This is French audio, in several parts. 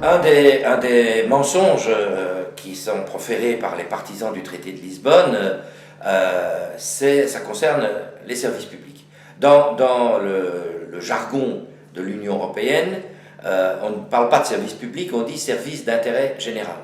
Un des mensonges qui sont proférés par les partisans du traité de Lisbonne, ça concerne les services publics. Dans le jargon de l'Union européenne, on ne parle pas de service public, on dit service d'intérêt général.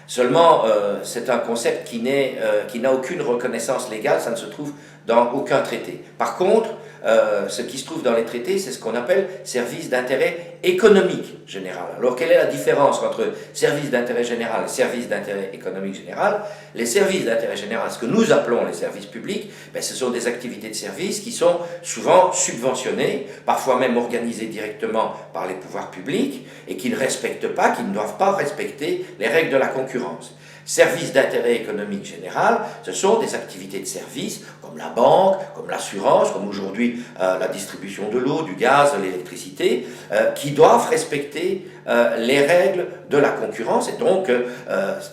Seulement, c'est un concept qui n'a aucune reconnaissance légale, ça ne se trouve dans aucun traité. Par contre, ce qui se trouve dans les traités, c'est ce qu'on appelle service d'intérêt économique général. Alors, quelle est la différence entre service d'intérêt général et service d'intérêt économique général? Les services d'intérêt général, ce que nous appelons les services publics, ce sont des activités de service qui sont souvent subventionnées, parfois même organisées directement par les pouvoirs publics, et qui ne respectent pas, qui ne doivent pas respecter les règles de la concurrence. Services d'intérêt économique général, ce sont des activités de service comme la banque, comme l'assurance, comme aujourd'hui la distribution de l'eau, du gaz, de l'électricité, qui doivent respecter les règles de la concurrence, et donc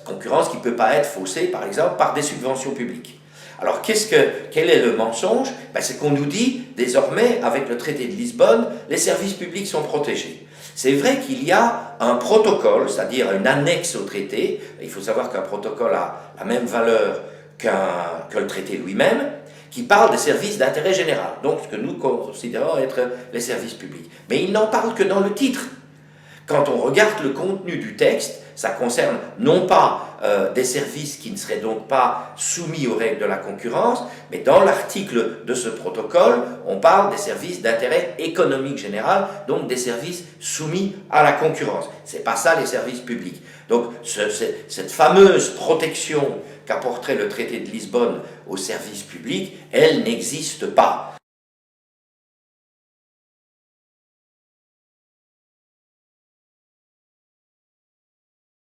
concurrence qui ne peut pas être faussée, par exemple, par des subventions publiques. Alors, quel est le mensonge? C'est qu'on nous dit, désormais, avec le traité de Lisbonne, les services publics sont protégés. C'est vrai qu'il y a un protocole, c'est-à-dire une annexe au traité. Il faut savoir qu'un protocole a la même valeur que le traité lui-même, qui parle des services d'intérêt général, donc ce que nous considérons être les services publics. Mais il n'en parle que dans le titre. Quand on regarde le contenu du texte, ça concerne non pas des services qui ne seraient donc pas soumis aux règles de la concurrence, mais dans l'article de ce protocole, on parle des services d'intérêt économique général, donc des services soumis à la concurrence. C'est pas ça les services publics. Donc cette fameuse protection qu'apporterait le traité de Lisbonne aux services publics, elle n'existe pas.